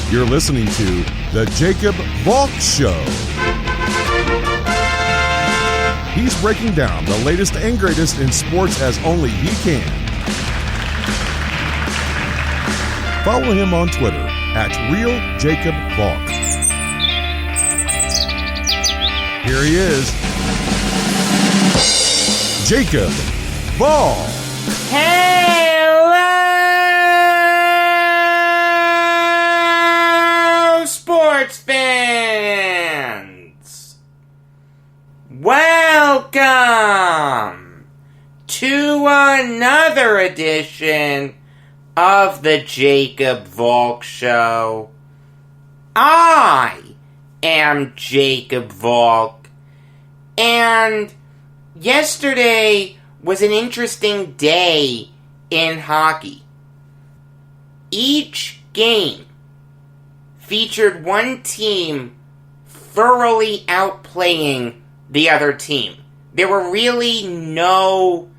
You're listening to The Jacob Valk Show. He's breaking down the latest and greatest in sports as only he can. Follow him on Twitter at RealJacobValk. Here he is, Jacob Valk. Hello, sports fans! Welcome to another edition of the Jacob Valk Show. I am Jacob Valk, and yesterday was an interesting day in hockey. Each game featured one team thoroughly outplaying the other team. There were really no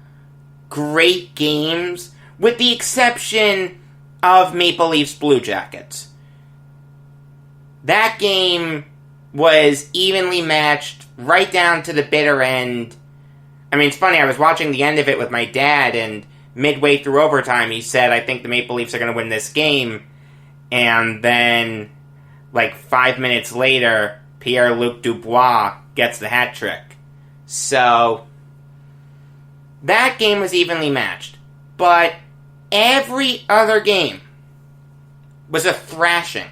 great games, with the exception of Maple Leafs Blue Jackets. That game was evenly matched right down to the bitter end. I mean, it's funny, I was watching the end of it with my dad, and midway through overtime, he said, I think the Maple Leafs are going to win this game. And then, 5 minutes later, Pierre-Luc Dubois gets the hat trick. So, that game was evenly matched. But every other game was a thrashing.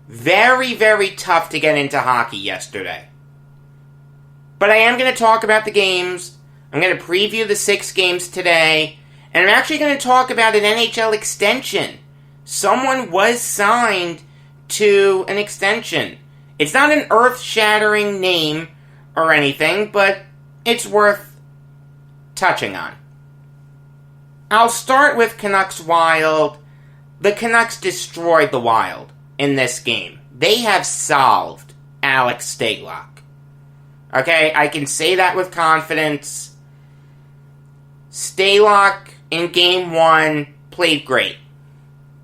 Very, very tough to get into hockey yesterday. But I am going to talk about the games. I'm going to preview the 6 games today. And I'm actually going to talk about an NHL extension. Someone was signed to an extension. It's not an earth-shattering name or anything, but it's worth touching on. I'll start with Canucks Wild. The Canucks destroyed the Wild in this game. They have solved Alex Stalock. Okay, I can say that with confidence. Stalock in Game 1 played great.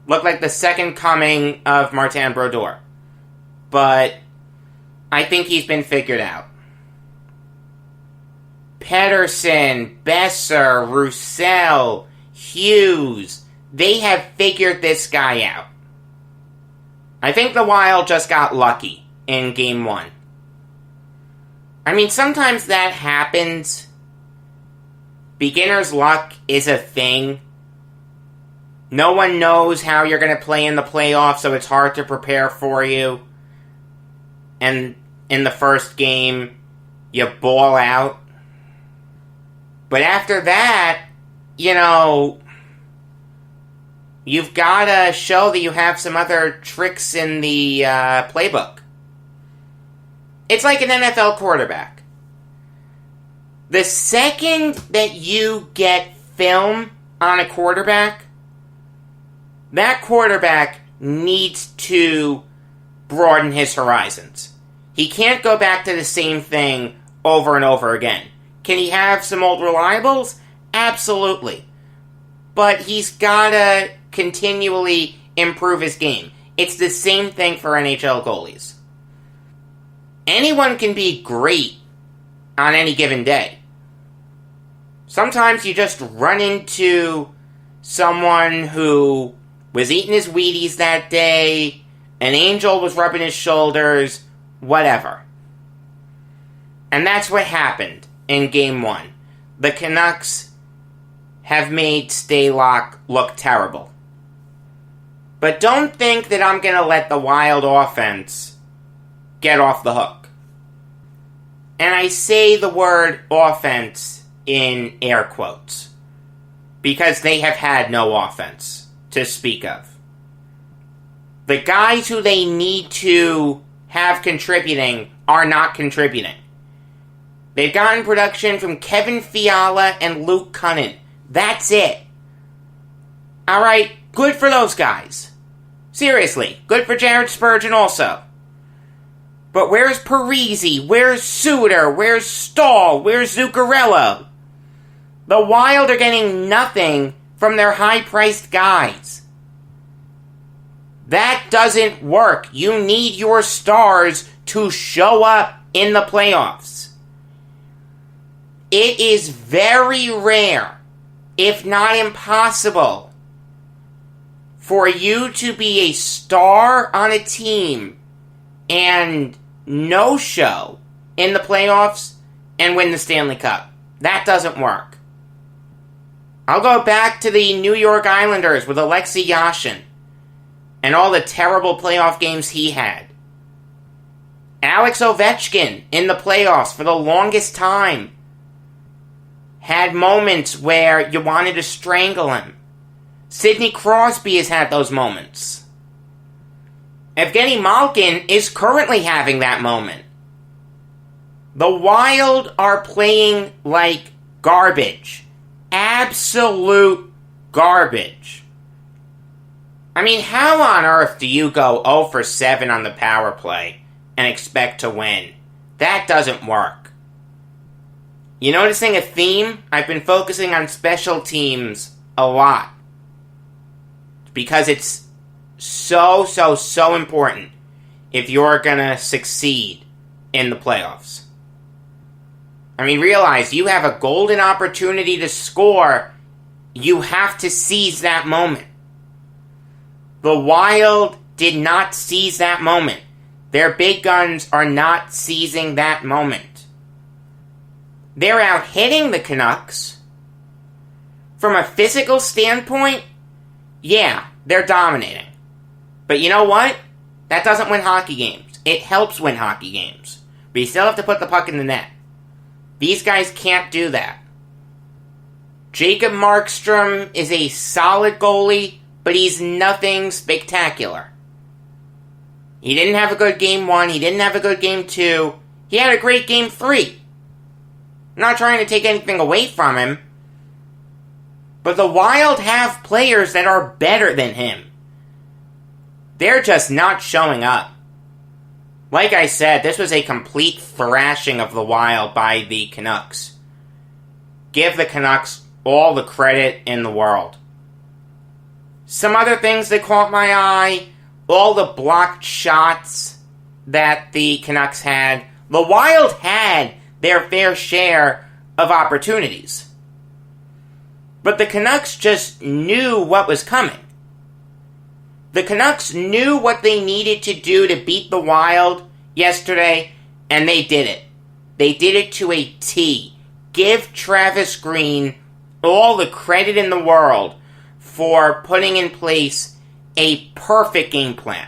Looked like the second coming of Martin Brodeur. But I think he's been figured out. Pedersen, Besser, Roussel, Hughes, they have figured this guy out. I think the Wild just got lucky in Game 1. I mean, sometimes that happens. Beginner's luck is a thing. No one knows how you're going to play in the playoffs, so it's hard to prepare for you. And in the first game, you ball out. But after that, you've got to show that you have some other tricks in the playbook. It's like an NFL quarterback. The second that you get film on a quarterback, that quarterback needs to broaden his horizons. He can't go back to the same thing over and over again. Can he have some old reliables? Absolutely. But he's got to continually improve his game. It's the same thing for NHL goalies. Anyone can be great on any given day. Sometimes you just run into someone who was eating his Wheaties that day, an angel was rubbing his shoulders, whatever. And that's what happened in Game 1. The Canucks have made Stalock look terrible. But don't think that I'm going to let the Wild offense get off the hook. And I say the word offense in air quotes, because they have had no offense to speak of. The guys who they need to have contributing are not contributing. They've gotten production from Kevin Fiala and Luke Cunnin. That's it. Alright, good for those guys. Seriously, good for Jared Spurgeon also. But where's Parise? Where's Suter? Where's Stahl? Where's Zuccarello? The Wild are getting nothing from their high-priced guys. That doesn't work. You need your stars to show up in the playoffs. It is very rare, if not impossible, for you to be a star on a team and no show in the playoffs and win the Stanley Cup. That doesn't work. I'll go back to the New York Islanders with Alexei Yashin and all the terrible playoff games he had. Alex Ovechkin in the playoffs for the longest time had moments where you wanted to strangle him. Sidney Crosby has had those moments. Evgeny Malkin is currently having that moment. The Wild are playing like garbage. Absolute garbage. I mean, how on earth do you go 0 for 7 on the power play and expect to win? That doesn't work. You noticing a theme? I've been focusing on special teams a lot. Because it's so important if you're gonna succeed in the playoffs. I mean, realize you have a golden opportunity to score. You have to seize that moment. The Wild did not seize that moment. Their big guns are not seizing that moment. They're out hitting the Canucks. From a physical standpoint, yeah, they're dominating. But you know what? That doesn't win hockey games. It helps win hockey games. But you still have to put the puck in the net. These guys can't do that. Jacob Markstrom is a solid goalie, but he's nothing spectacular. He didn't have a good game 1. He didn't have a good game 2. He had a great game 3. I'm not trying to take anything away from him. But the Wild have players that are better than him. They're just not showing up. Like I said, this was a complete thrashing of the Wild by the Canucks. Give the Canucks all the credit in the world. Some other things that caught my eye, all the blocked shots that the Canucks had. The Wild had their fair share of opportunities. But the Canucks just knew what was coming. The Canucks knew what they needed to do to beat the Wild yesterday, and they did it. They did it to a T. Give Travis Green all the credit in the world for putting in place a perfect game plan.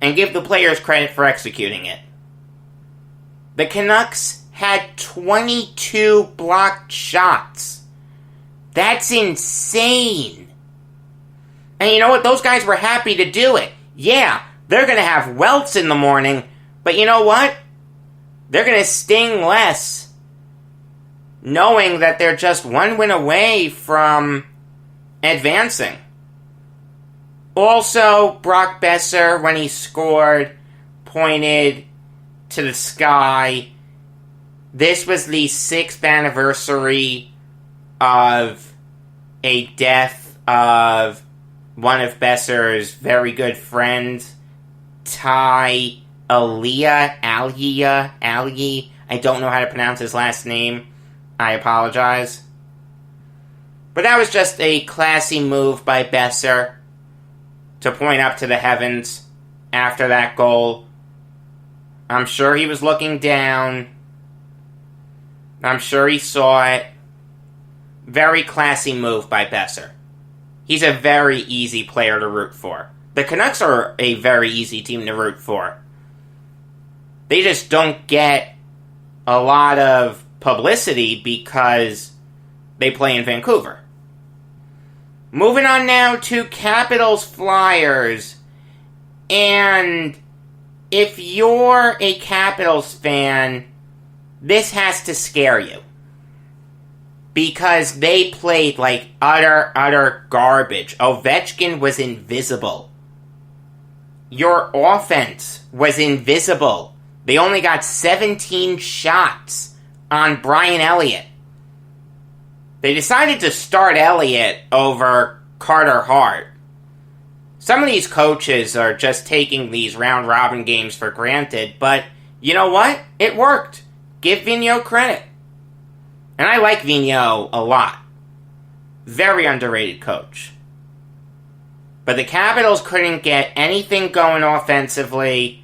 And give the players credit for executing it. The Canucks had 22 blocked shots. That's insane. And you know what? Those guys were happy to do it. Yeah, they're going to have welts in the morning, but you know what? They're going to sting less, knowing that they're just one win away from advancing. Also, Brock Besser, when he scored, pointed to the sky. This was the 6th anniversary of a death of one of Besser's very good friends, Ty Alia. I don't know how to pronounce his last name. I apologize. But that was just a classy move by Besser to point up to the heavens after that goal. I'm sure he was looking down. I'm sure he saw it. Very classy move by Besser. He's a very easy player to root for. The Canucks are a very easy team to root for. They just don't get a lot of publicity because they play in Vancouver. Moving on now to Capitals Flyers. And if you're a Capitals fan, this has to scare you. Because they played like utter garbage. Ovechkin was invisible. Your offense was invisible. They only got 17 shots on Brian Elliott. They decided to start Elliott over Carter Hart. Some of these coaches are just taking these round-robin games for granted, but you know what? It worked. Give Vigneault credit. And I like Vigneault a lot. Very underrated coach. But the Capitals couldn't get anything going offensively.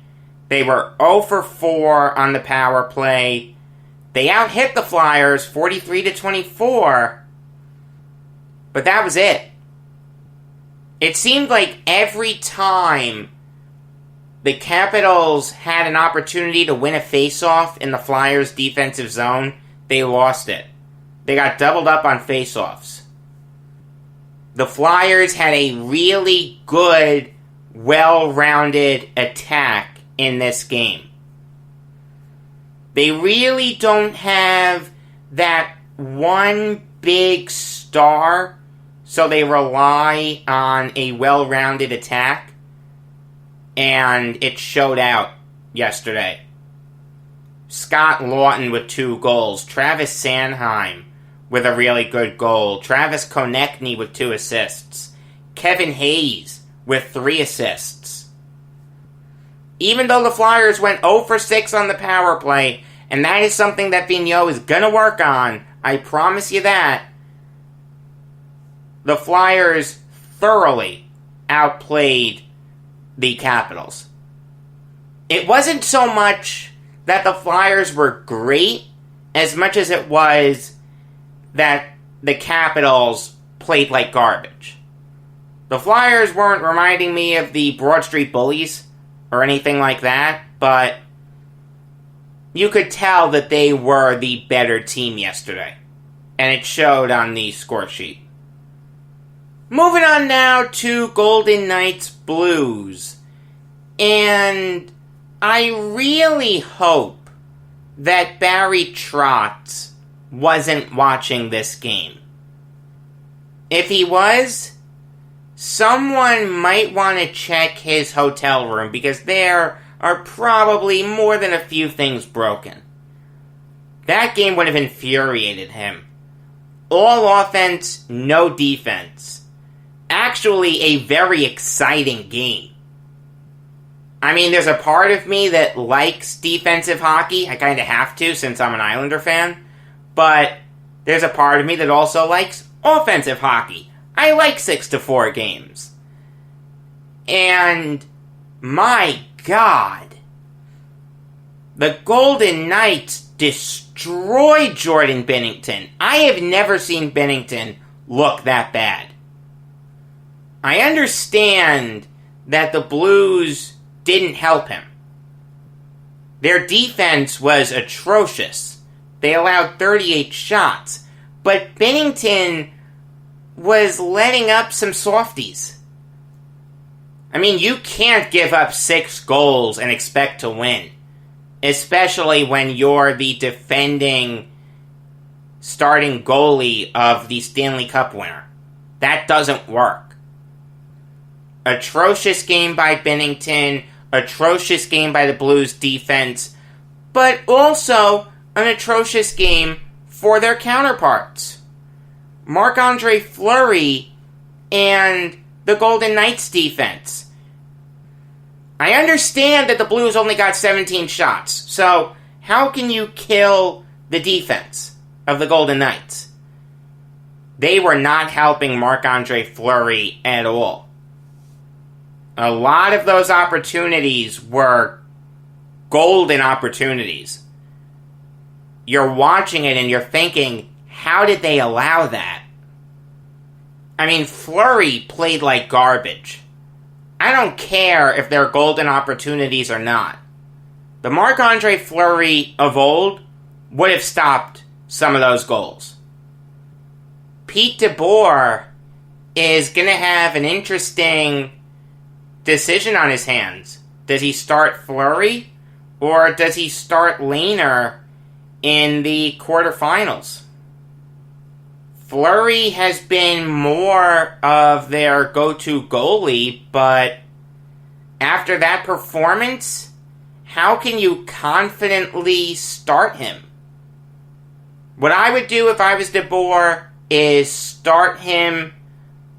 They were 0 for 4 on the power play. They out-hit the Flyers 43-24. But that was it. It seemed like every time the Capitals had an opportunity to win a face-off in the Flyers' defensive zone, they lost it. They got doubled up on face-offs. The Flyers had a really good, well-rounded attack in this game. They really don't have that one big star, so they rely on a well-rounded attack, and it showed out yesterday. Scott Lawton with 2 goals, Travis Sanheim with a really good goal, Travis Konechny with 2 assists, Kevin Hayes with 3 assists. Even though the Flyers went 0 for 6 on the power play, and that is something that Vigneault is going to work on, I promise you that, the Flyers thoroughly outplayed the Capitals. It wasn't so much that the Flyers were great, as much as it was that the Capitals played like garbage. The Flyers weren't reminding me of the Broad Street Bullies or anything like that, but you could tell that they were the better team yesterday, and it showed on the score sheet. Moving on now to Golden Knights Blues. And I really hope that Barry Trotz wasn't watching this game. If he was, someone might want to check his hotel room, because there are probably more than a few things broken. That game would have infuriated him. All offense, no defense. Actually, a very exciting game. I mean, there's a part of me that likes defensive hockey. I kind of have to, since I'm an Islander fan. But there's a part of me that also likes offensive hockey. I like 6-4 games. And, my God, the Golden Knights destroyed Jordan Binnington. I have never seen Binnington look that bad. I understand that the Blues didn't help him. Their defense was atrocious. They allowed 38 shots. But Binnington was letting up some softies. I mean, you can't give up 6 goals and expect to win. Especially when you're the defending starting goalie of the Stanley Cup winner. That doesn't work. Atrocious game by Binnington, atrocious game by the Blues defense, but also an atrocious game for their counterparts. Marc-Andre Fleury and the Golden Knights defense. I understand that the Blues only got 17 shots, so how can you kill the defense of the Golden Knights? They were not helping Marc-Andre Fleury at all. A lot of those opportunities were golden opportunities. You're watching it and you're thinking, how did they allow that? I mean, Fleury played like garbage. I don't care if they're golden opportunities or not. The Marc-Andre Fleury of old would have stopped some of those goals. Pete DeBoer is going to have an interesting decision on his hands. Does he start Fleury, or does he start Lehner in the quarterfinals? Fleury has been more of their go-to goalie, but after that performance, how can you confidently start him? What I would do if I was DeBoer is start him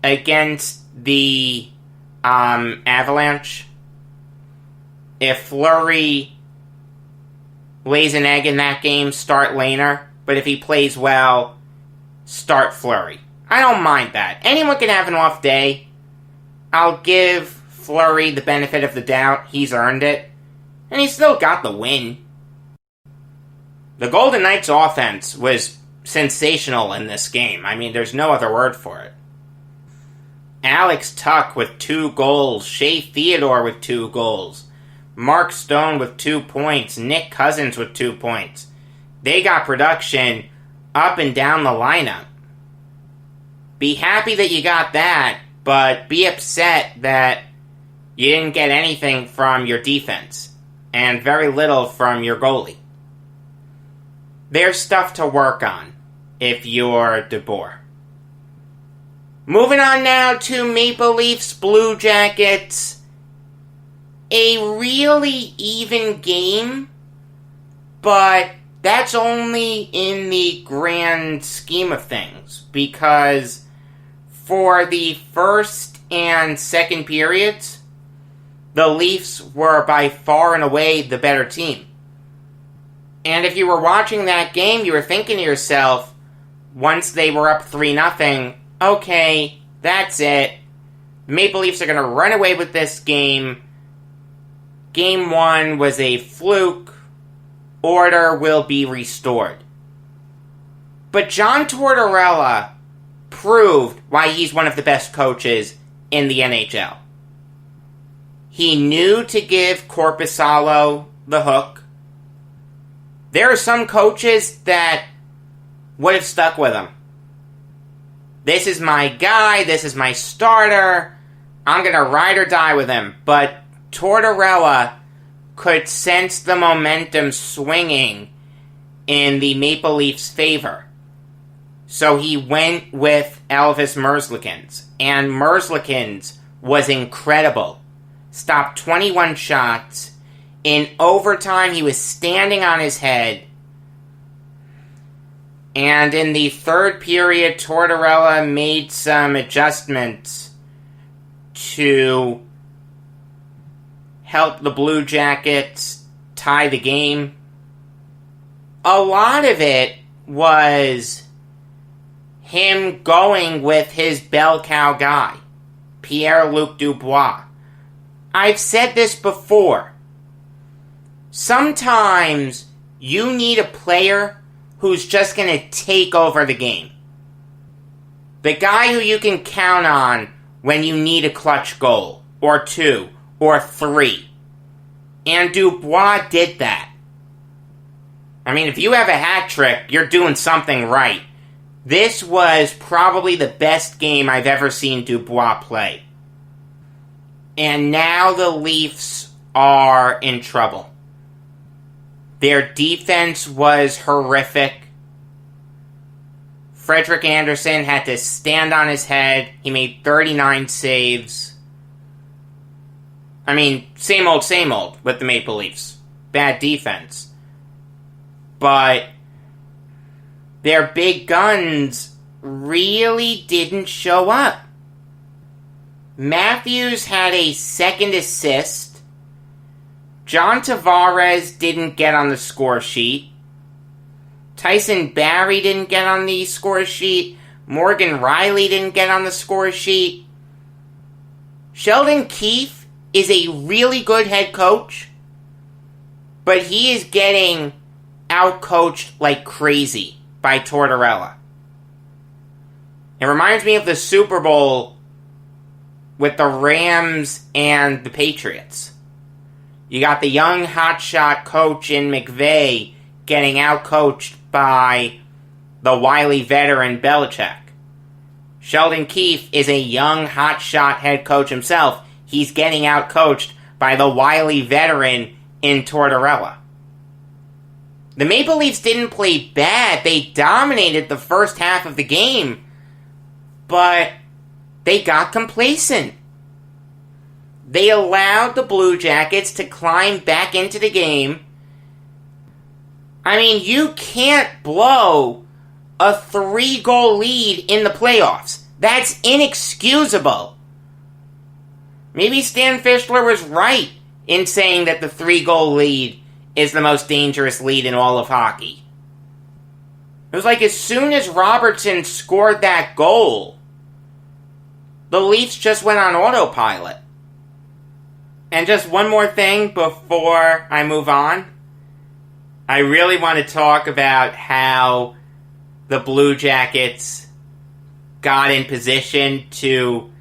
against the Avalanche. If Fleury lays an egg in that game, start Lehner. But if he plays well, start Fleury. I don't mind that. Anyone can have an off day. I'll give Fleury the benefit of the doubt. He's earned it. And he's still got the win. The Golden Knights' offense was sensational in this game. I mean, there's no other word for it. Alex Tuch with 2 goals. Shea Theodore with 2 goals. Mark Stone with 2 points. Nick Cousins with 2 points. They got production up and down the lineup. Be happy that you got that, but be upset that you didn't get anything from your defense, and very little from your goalie. There's stuff to work on if you're DeBoer. Moving on now to Maple Leafs Blue Jackets. A really even game, but that's only in the grand scheme of things, because for the first and second periods, the Leafs were by far and away the better team. And if you were watching that game, you were thinking to yourself, once they were up 3-0, okay, that's it. Maple Leafs are going to run away with this game. Game 1 was a fluke. Order will be restored. But John Tortorella proved why he's one of the best coaches in the NHL. He knew to give Korpisalo the hook. There are some coaches that would have stuck with him. This is my guy, this is my starter, I'm going to ride or die with him. But Tortorella could sense the momentum swinging in the Maple Leafs' favor. So he went with Elvis Merzlikins. And Merzlikins was incredible. Stopped 21 shots. In overtime, he was standing on his head. And in the third period, Tortorella made some adjustments to help the Blue Jackets tie the game. A lot of it was him going with his bell cow guy, Pierre-Luc Dubois. I've said this before. Sometimes you need a player who's just going to take over the game. The guy who you can count on when you need a clutch goal, or 2, or 3. And Dubois did that. I mean, if you have a hat trick, you're doing something right. This was probably the best game I've ever seen Dubois play. And now the Leafs are in trouble. Their defense was horrific. Frederik Andersen had to stand on his head. He made 39 saves. I mean, same old with the Maple Leafs. Bad defense. But their big guns really didn't show up. Matthews had a second assist. John Tavares didn't get on the score sheet. Tyson Barrie didn't get on the score sheet. Morgan Riley didn't get on the score sheet. Sheldon Keefe is a really good head coach, but he is getting outcoached like crazy by Tortorella. It reminds me of the Super Bowl with the Rams and the Patriots. You got the young hotshot coach in McVay getting outcoached by the wily veteran Belichick. Sheldon Keefe is a young hotshot head coach himself. He's getting outcoached by the wily veteran in Tortorella. The Maple Leafs didn't play bad. They dominated the first half of the game, but they got complacent. They allowed the Blue Jackets to climb back into the game. I mean, you can't blow a 3-goal lead in the playoffs. That's inexcusable. I maybe Stan Fischler was right in saying that the 3-goal lead is the most dangerous lead in all of hockey. It was like as soon as Robertson scored that goal, the Leafs just went on autopilot. And just one more thing before I move on. I really want to talk about how the Blue Jackets got in position to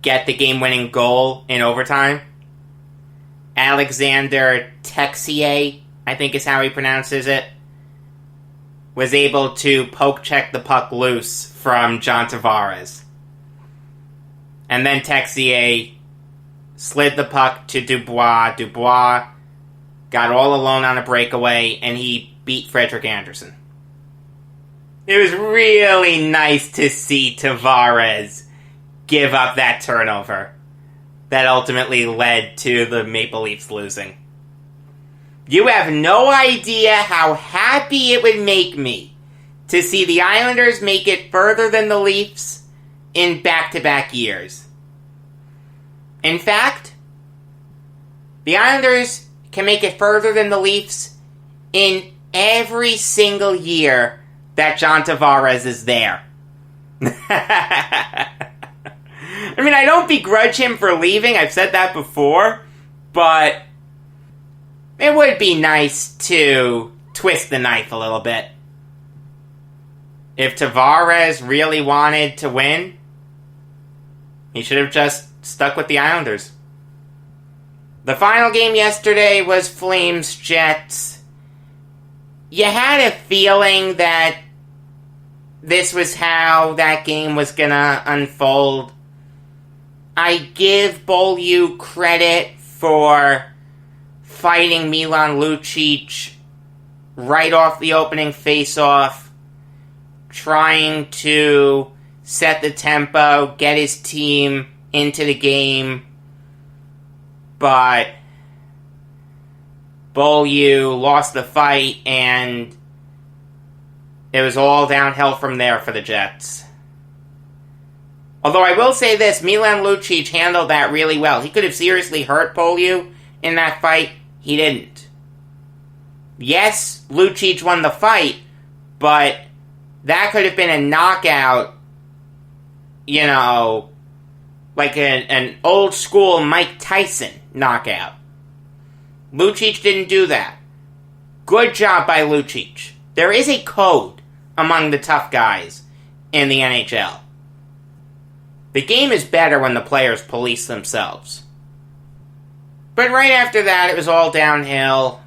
get the game-winning goal in overtime. Alexander Texier, I think is how he pronounces it, was able to poke-check the puck loose from John Tavares. And then Texier slid the puck to Dubois. Dubois got all alone on a breakaway, and he beat Frederik Andersen. It was really nice to see Tavares give up that turnover that ultimately led to the Maple Leafs losing. You have no idea how happy it would make me to see the Islanders make it further than the Leafs in back-to-back years. In fact, the Islanders can make it further than the Leafs in every single year that John Tavares is there. I mean, I don't begrudge him for leaving, I've said that before, but it would be nice to twist the knife a little bit. If Tavares really wanted to win, he should have just stuck with the Islanders. The final game yesterday was Flames-Jets. You had a feeling that this was how that game was gonna unfold. I give Beaulieu credit for fighting Milan Lucic right off the opening face-off, trying to set the tempo, get his team into the game, but Beaulieu lost the fight, and it was all downhill from there for the Jets. Although I will say this, Milan Lucic handled that really well. He could have seriously hurt Beaulieu in that fight. He didn't. Yes, Lucic won the fight, but that could have been a knockout, you know, like an old school Mike Tyson knockout. Lucic didn't do that. Good job by Lucic. There is a code among the tough guys in the NHL. The game is better when the players police themselves. But right after that, it was all downhill.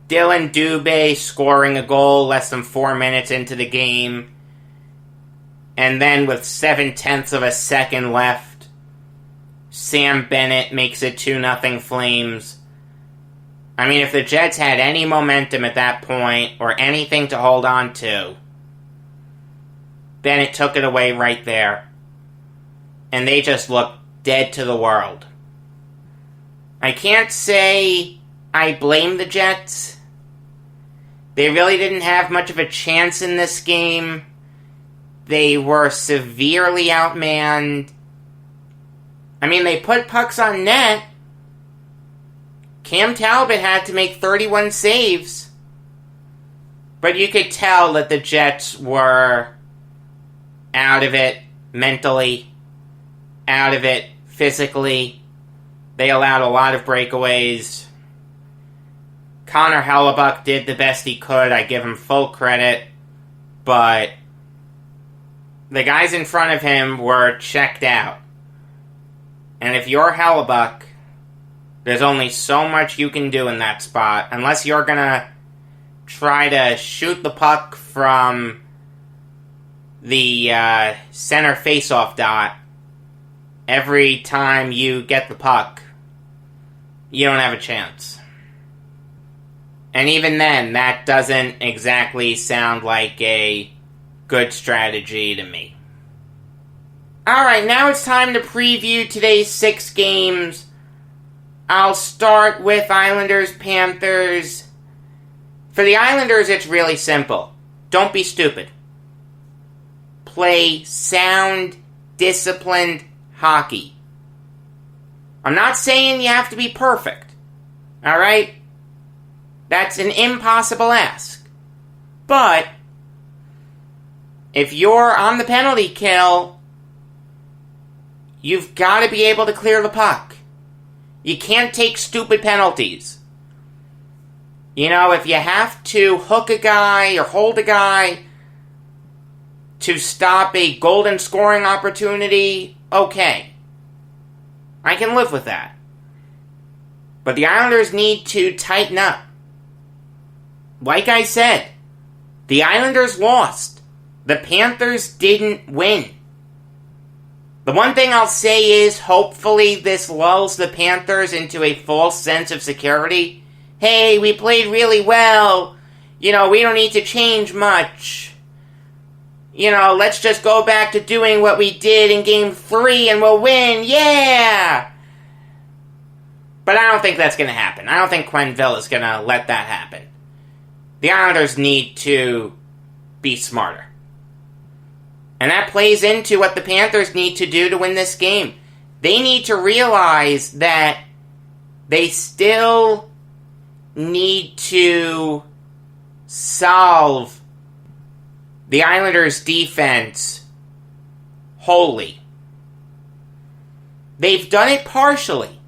Dylan Dubé scoring a goal less than 4 minutes into the game. And then with 0.7 of a second left, Sam Bennett makes it 2-0 Flames. I mean, if the Jets had any momentum at that point, or anything to hold on to, Bennett took it away right there. And they just looked dead to the world. I can't say I blame the Jets. They really didn't have much of a chance in this game. They were severely outmanned. I mean, they put pucks on net. Cam Talbot had to make 31 saves. But you could tell that the Jets were out of it mentally, out of it physically. They allowed a lot of breakaways. Connor Hellebuck did the best he could. I give him full credit. But the guys in front of him were checked out. And if you're Hellebuck, there's only so much you can do in that spot. Unless you're going to try to shoot the puck from the center face-off dot every time you get the puck, you don't have a chance. And even then, that doesn't exactly sound like a good strategy to me. Alright, now it's time to preview today's 6 games. I'll start with Islanders-Panthers. For the Islanders, it's really simple. Don't be stupid. Play sound, disciplined hockey. I'm not saying you have to be perfect. Alright? That's an impossible ask. But if you're on the penalty kill, you've got to be able to clear the puck. You can't take stupid penalties. You know, if you have to hook a guy or hold a guy to stop a golden scoring opportunity, okay. I can live with that. But the Islanders need to tighten up. Like I said, the Islanders lost. The Panthers didn't win. The one thing I'll say is, hopefully this lulls the Panthers into a false sense of security. Hey, we played really well. You know, we don't need to change much. You know, let's just go back to doing what we did in Game 3 and we'll win. Yeah! But I don't think that's going to happen. I don't think Quenneville is going to let that happen. The Islanders need to be smarter. And that plays into what the Panthers need to do to win this game. They need to realize that they still need to solve the Islanders' defense wholly. They've done it partially.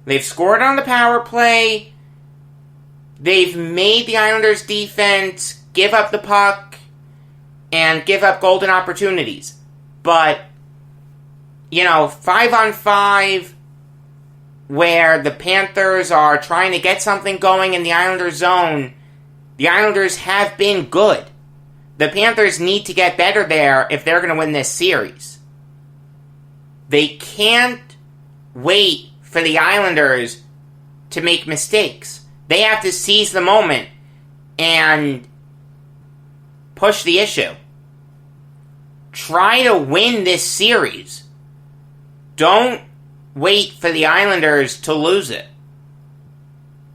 They've scored on the power play. They've made the Islanders' defense give up the puck and give up golden opportunities. But, you know, 5-on-5, where the Panthers are trying to get something going in the Islanders' zone, the Islanders have been good. The Panthers need to get better there if they're going to win this series. They can't wait for the Islanders to make mistakes. They have to seize the moment and push the issue. Try to win this series. Don't wait for the Islanders to lose it.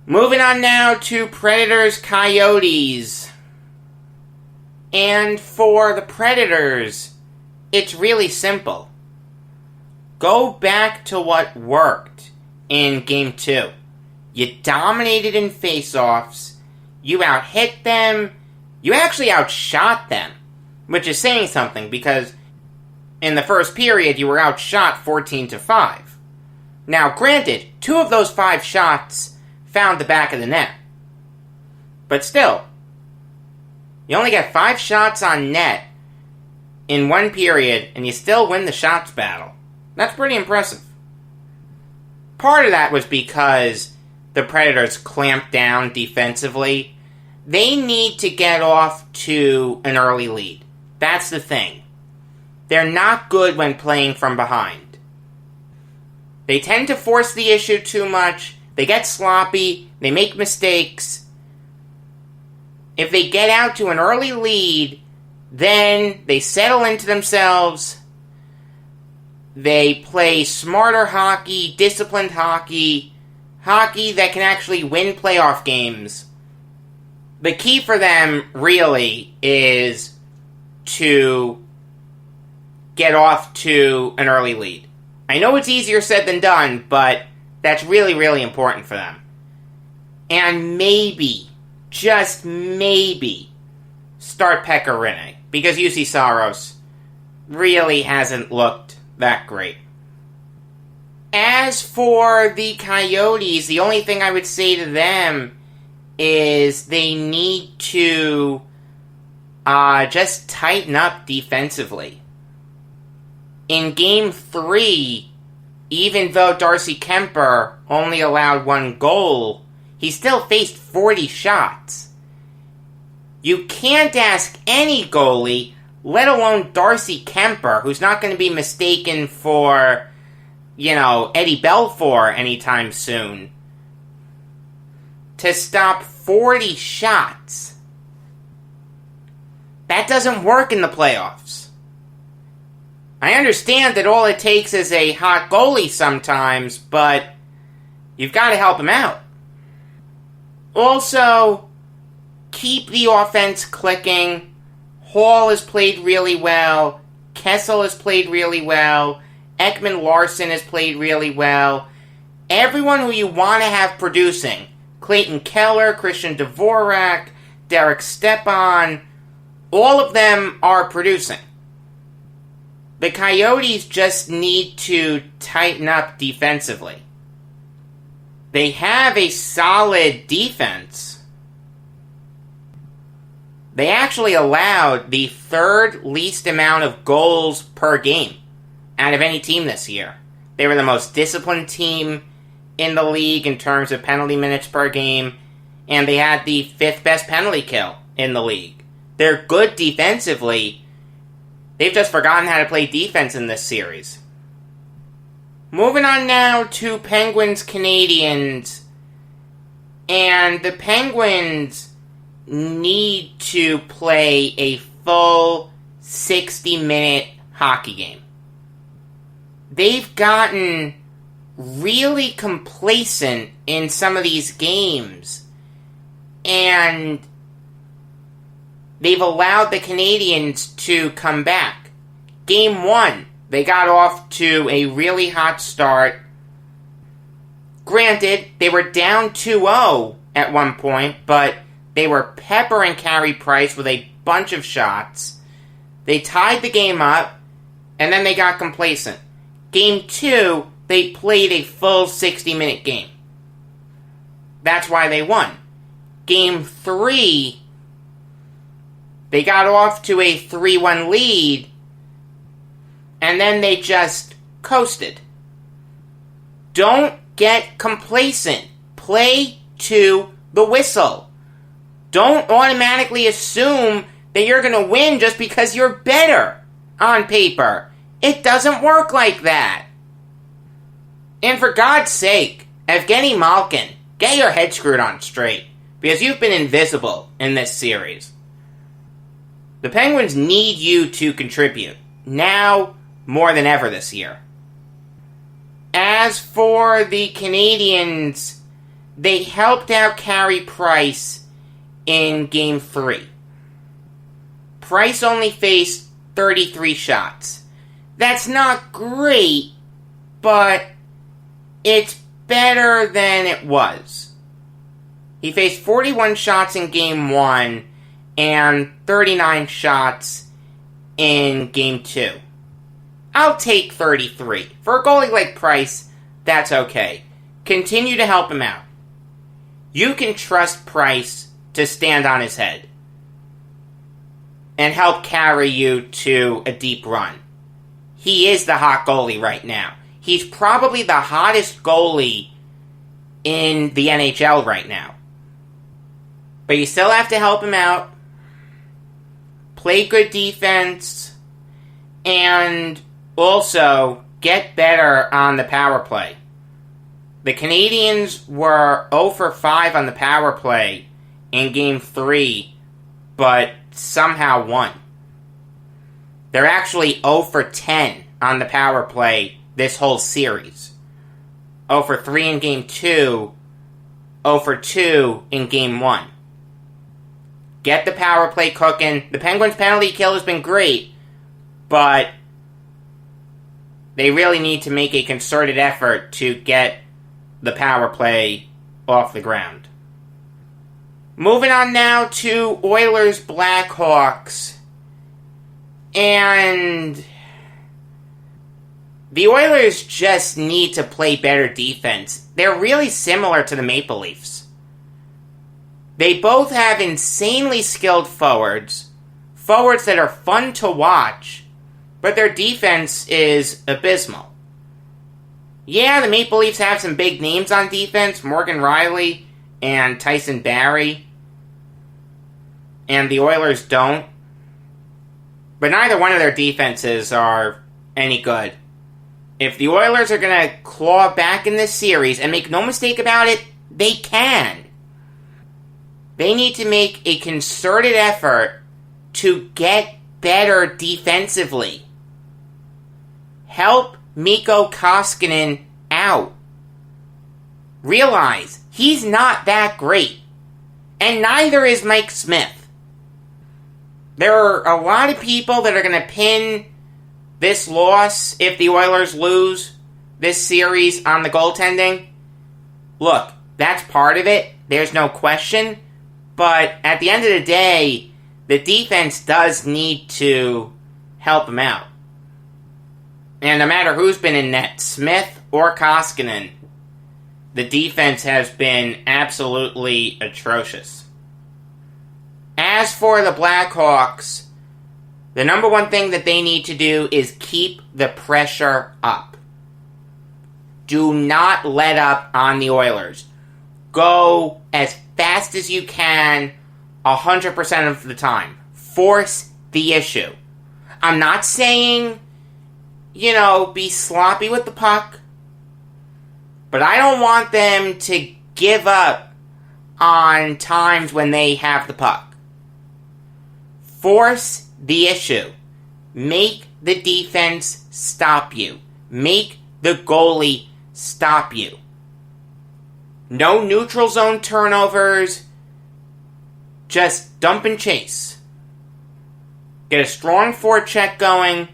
Moving on now to Predators Coyotes. And for the Predators, it's really simple. Go back to what worked in Game 2. You dominated in face-offs. You out-hit them. You actually outshot them. Which is saying something, because in the first period, you were outshot 14-5. Now, granted, 2 of those 5 shots found the back of the net. But still, you only get 5 shots on net in 1 period, and you still win the shots battle. That's pretty impressive. Part of that was because the Predators clamped down defensively. They need to get off to an early lead. That's the thing. They're not good when playing from behind. They tend to force the issue too much. They get sloppy. They make mistakes. If they get out to an early lead, then they settle into themselves. They play smarter hockey, disciplined hockey, hockey that can actually win playoff games. The key for them, really, is to get off to an early lead. I know it's easier said than done, but that's really, really important for them. And maybe, just maybe, start Pekka Rinne, because UC Saros really hasn't looked that great. As for the Coyotes, the only thing I would say to them is they need to just tighten up defensively. In Game 3, even though Darcy Kemper only allowed 1 goal, he still faced 40 shots. You can't ask any goalie, let alone Darcy Kemper, who's not going to be mistaken for, Eddie Belfour anytime soon, to stop 40 shots. That doesn't work in the playoffs. I understand that all it takes is a hot goalie sometimes, but you've got to help him out. Also, keep the offense clicking. Hall has played really well. Kessel has played really well. Ekman Larson has played really well. Everyone who you want to have producing, Clayton Keller, Christian Dvorak, Derek Stepan, all of them are producing. The Coyotes just need to tighten up defensively. They have a solid defense. They actually allowed the third least amount of goals per game out of any team this year. They were the most disciplined team in the league in terms of penalty minutes per game, and they had the 5th best penalty kill in the league. They're good defensively. They've just forgotten how to play defense in this series. Moving on now to Penguins-Canadiens. And the Penguins need to play a full 60-minute hockey game. They've gotten really complacent in some of these games. And they've allowed the Canadiens to come back. Game 1, they got off to a really hot start. Granted, they were down 2-0 at one point, but they were peppering Carey Price with a bunch of shots. They tied the game up, and then they got complacent. Game 2, they played a full 60-minute game. That's why they won. Game 3, they got off to a 3-1 lead, and then they just coasted. Don't get complacent. Play to the whistle. Don't automatically assume that you're going to win just because you're better on paper. It doesn't work like that. And for God's sake, Evgeny Malkin, get your head screwed on straight, because you've been invisible in this series. The Penguins need you to contribute, now more than ever this year. As for the Canadiens, they helped out Carey Price in Game 3. Price only faced 33 shots. That's not great, but it's better than it was. He faced 41 shots in Game 1 and 39 shots in Game 2. I'll take 33. For a goalie like Price, that's okay. Continue to help him out. You can trust Price to stand on his head and help carry you to a deep run. He is the hot goalie right now. He's probably the hottest goalie in the NHL right now. But you still have to help him out, play good defense, and also get better on the power play. The Canadiens were 0 for 5 on the power play in Game 3, but somehow won. They're actually 0 for 10 on the power play this whole series. 0 for 3 in Game 2, 0 for 2 in Game 1. Get the power play cooking. The Penguins' penalty kill has been great, but they really need to make a concerted effort to get the power play off the ground. Moving on now to Oilers Blackhawks. And the Oilers just need to play better defense. They're really similar to the Maple Leafs. They both have insanely skilled forwards that are fun to watch, but their defense is abysmal. Yeah, the Maple Leafs have some big names on defense, Morgan Riley and Tyson Barrie, and the Oilers don't. But neither one of their defenses are any good. If the Oilers are going to claw back in this series, and make no mistake about it, they can. They need to make a concerted effort to get better defensively. Help Mikko Koskinen out. Realize he's not that great. And neither is Mike Smith. There are a lot of people that are going to pin this loss, if the Oilers lose this series on the goaltending, look, that's part of it. There's no question. But at the end of the day, the defense does need to help them out. And no matter who's been in net, Smith or Koskinen, the defense has been absolutely atrocious. As for the Blackhawks, the number one thing that they need to do is keep the pressure up. Do not let up on the Oilers. Go as fast as you can 100% of the time. Force the issue. I'm not saying, be sloppy with the puck. But I don't want them to give up on times when they have the puck. Force the issue. Make the defense stop you. Make the goalie stop you. No neutral zone turnovers. Just dump and chase. Get a strong forecheck going.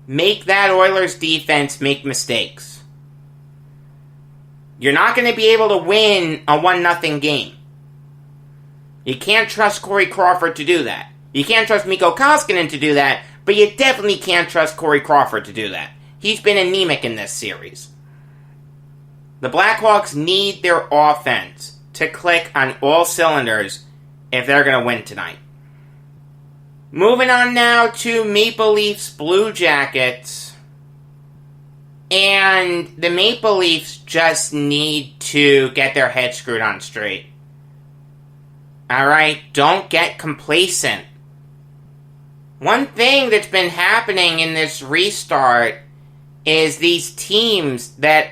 Make that Oilers defense make mistakes. You're not going to be able to win a 1-0 game. You can't trust Corey Crawford to do that. You can't trust Mikko Koskinen to do that, but you definitely can't trust Corey Crawford to do that. He's been anemic in this series. The Blackhawks need their offense to click on all cylinders if they're going to win tonight. Moving on now to Maple Leafs Blue Jackets. And the Maple Leafs just need to get their head screwed on straight. Alright, don't get complacent. One thing that's been happening in this restart is these teams that,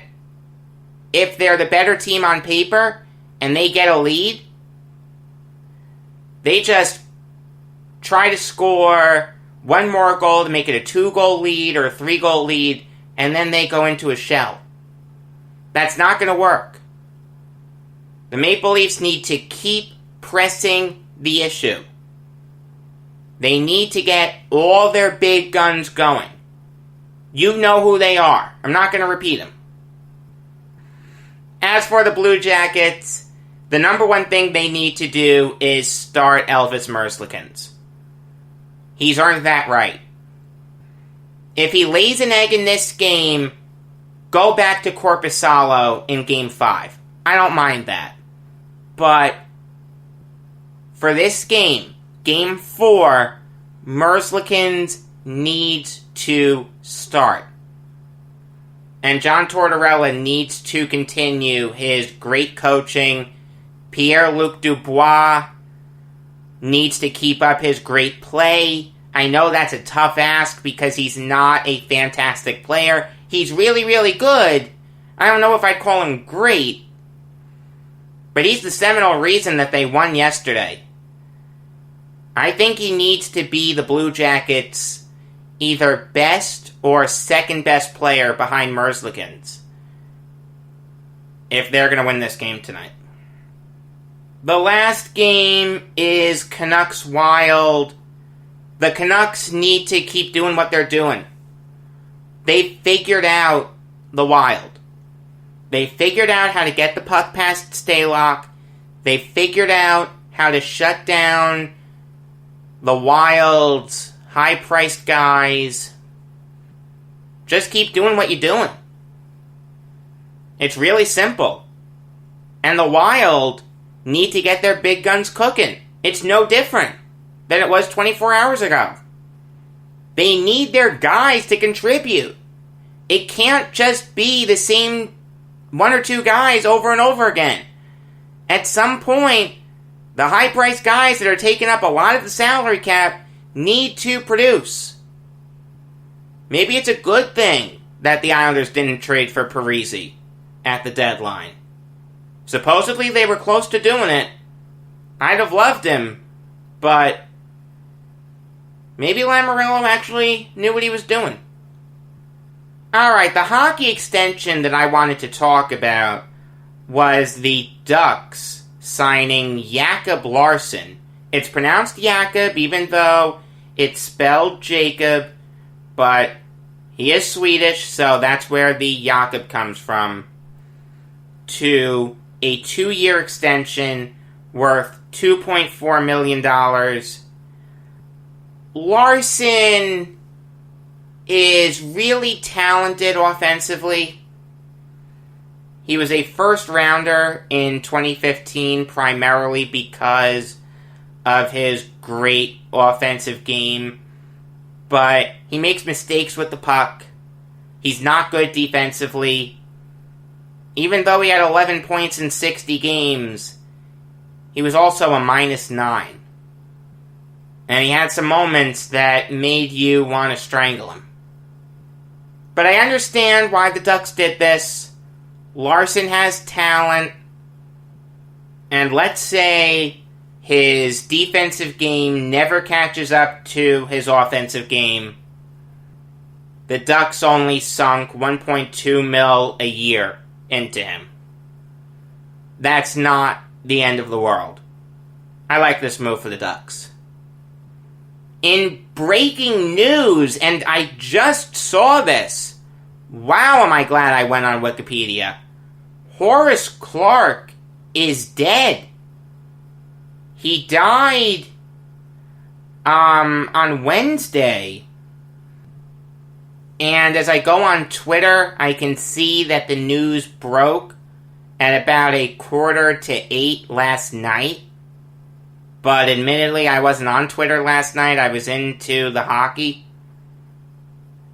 if they're the better team on paper and they get a lead, they just try to score one more goal to make it a 2-goal lead or a 3-goal lead, and then they go into a shell. That's not going to work. The Maple Leafs need to keep pressing the issue. They need to get all their big guns going. You know who they are. I'm not going to repeat them. As for the Blue Jackets, the number one thing they need to do is start Elvis Merzlikins. He's earned that right. If he lays an egg in this game, go back to Korpisalo in Game 5. I don't mind that. But for this game, Game 4, Merzlikins needs to start. And John Tortorella needs to continue his great coaching. Pierre-Luc Dubois needs to keep up his great play. I know that's a tough ask because he's not a fantastic player. He's really, really good. I don't know if I'd call him great. But he's the seminal reason that they won yesterday. I think he needs to be the Blue Jackets' either best or second best player behind Merzlikins if they're going to win this game tonight. The last game is Canucks Wild. The Canucks need to keep doing what they're doing. They figured out the Wild. They figured out how to get the puck past Stalock. They figured out how to shut down the Wild's high-priced guys. Just keep doing what you're doing. It's really simple. And the Wild need to get their big guns cooking. It's no different than it was 24 hours ago. They need their guys to contribute. It can't just be the same one or two guys over and over again. At some point, the high-priced guys that are taking up a lot of the salary cap need to produce. Maybe it's a good thing that the Islanders didn't trade for Parise at the deadline. Supposedly they were close to doing it. I'd have loved him, but maybe Lamoriello actually knew what he was doing. Alright, the hockey extension that I wanted to talk about was the Ducks signing Jacob Larsson. It's pronounced Jakob, even though it's spelled Jacob. but he is Swedish, so that's where the Jakob comes from, to a 2-year extension worth $2.4 million. Larson is really talented offensively. He was a first rounder in 2015 primarily because of his great offensive game, but he makes mistakes with the puck. He's not good defensively. Even though he had 11 points in 60 games, he was also a -9. And he had some moments that made you want to strangle him. But I understand why the Ducks did this. Larson has talent, and let's say his defensive game never catches up to his offensive game. The Ducks only sunk $1.2 million a year into him. That's not the end of the world. I like this move for the Ducks. In breaking news, and I just saw this. Wow, am I glad I went on Wikipedia. Horace Clarke is dead. He died on Wednesday. And as I go on Twitter, I can see that the news broke at about 7:45 last night. But admittedly, I wasn't on Twitter last night. I was into the hockey.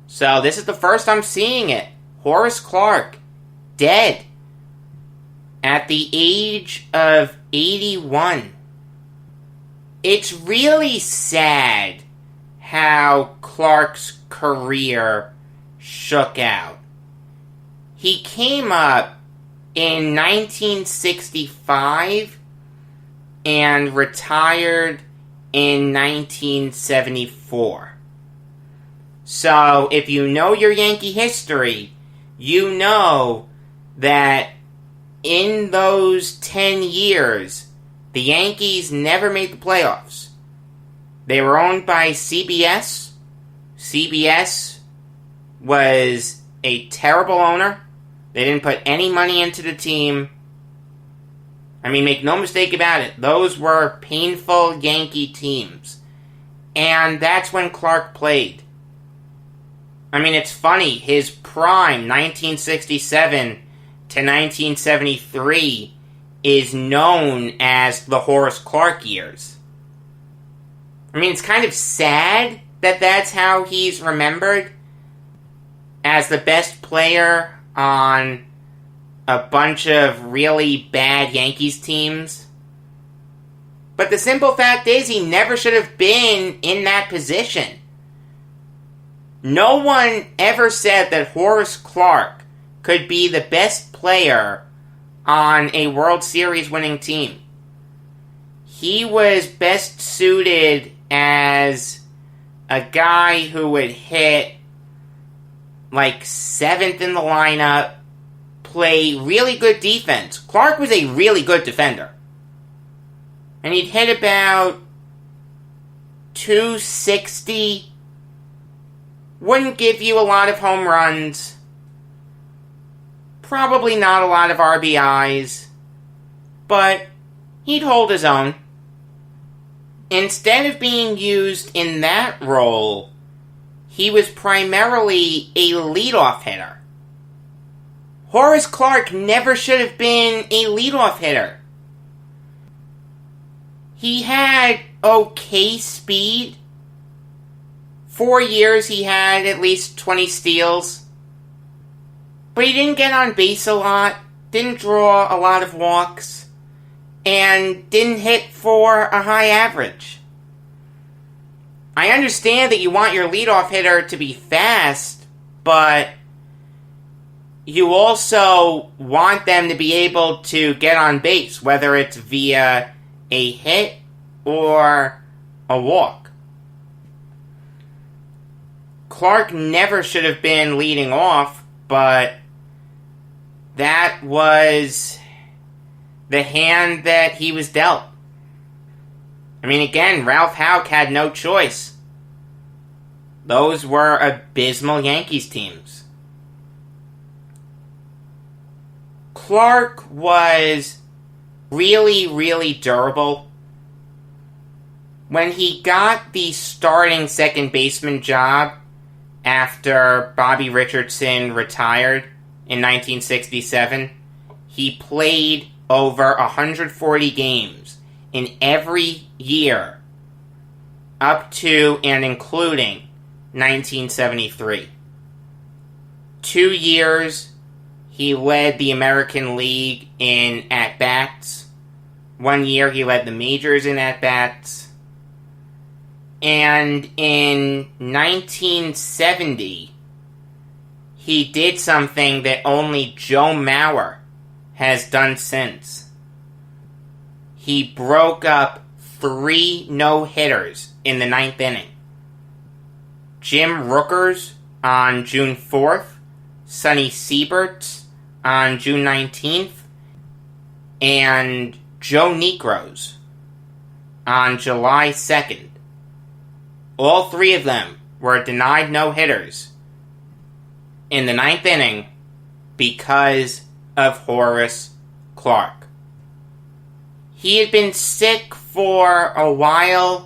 So this is the first I'm seeing it. Horace Clarke, dead. At the age of 81. It's really sad how Clarke's career shook out. He came up in 1965 and retired in 1974. So, if you know your Yankee history, you know that in those 10 years, the Yankees never made the playoffs. They were owned by CBS. CBS was a terrible owner. They didn't put any money into the team. I mean, make no mistake about it, those were painful Yankee teams. And that's when Clarke played. I mean, it's funny, his prime, 1967 to 1973, is known as the Horace Clarke years. I mean, it's kind of sad that that's how he's remembered, as the best player on a bunch of really bad Yankees teams. But the simple fact is, he never should have been in that position. No one ever said that Horace Clarke could be the best player on a World Series winning team. He was best suited as a guy who would hit like 7th in the lineup, play really good defense. Clarke was a really good defender. And he'd hit about 260. Wouldn't give you a lot of home runs. Probably not a lot of RBIs. But he'd hold his own. Instead of being used in that role, he was primarily a leadoff hitter. Horace Clarke never should have been a leadoff hitter. He had okay speed. 4 years he had at least 20 steals. But he didn't get on base a lot, didn't draw a lot of walks, and didn't hit for a high average. I understand that you want your leadoff hitter to be fast, but you also want them to be able to get on base, whether it's via a hit or a walk. Clarke never should have been leading off, but that was the hand that he was dealt. I mean, again, Ralph Houck had no choice. Those were abysmal Yankees teams. Clarke was really, really durable. When he got the starting second baseman job after Bobby Richardson retired in 1967, he played over 140 games in every year up to and including 1973. 2 years he led the American League in at-bats. 1 year he led the majors in at-bats. And in 1970, he did something that only Joe Mauer has done since. He broke up 3 no-hitters in the 9th inning. Jim Rooker's on June 4th, Sonny Siebert's on June 19th, and Joe Niekro's on July 2nd. All 3 of them were denied no-hitters in the 9th inning because of Horace Clarke. He had been sick for a while.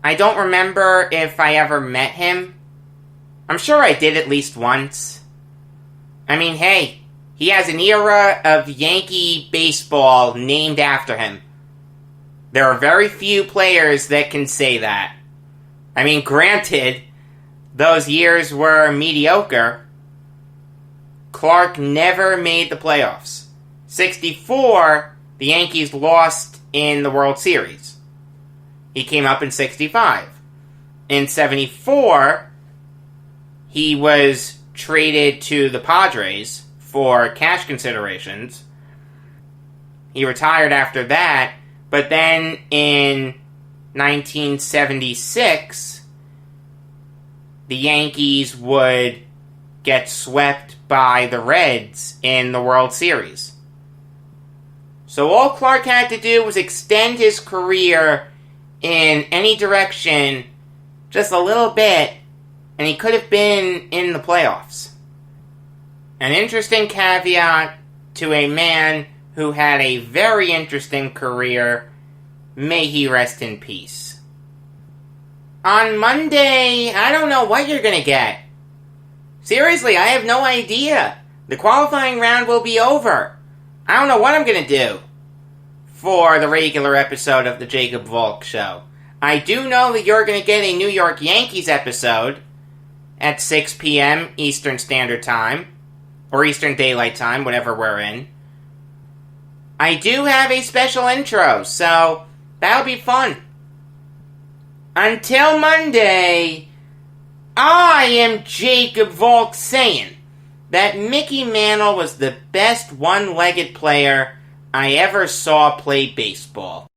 I don't remember if I ever met him. I'm sure I did at least once. I mean, hey, he has an era of Yankee baseball named after him. There are very few players that can say that. I mean, granted, those years were mediocre. Clarke never made the playoffs. 64, the Yankees lost in the World Series. He came up in 65. In 74, he was traded to the Padres for cash considerations. He retired after that, but then in 1976, the Yankees would get swept by the Reds in the World Series. So all Clarke had to do was extend his career in any direction just a little bit, and he could have been in the playoffs. An interesting caveat to a man who had a very interesting career. May he rest in peace. On Monday, I don't know what you're going to get. Seriously, I have no idea. The qualifying round will be over. I don't know what I'm going to do for the regular episode of the Jacob Valk Show. I do know that you're going to get a New York Yankees episode at 6 p.m. Eastern Standard Time, or Eastern Daylight Time, whatever we're in. I do have a special intro, so that'll be fun. Until Monday, I am Jacob Valk saying that Mickey Mantle was the best one-legged player I ever saw play baseball.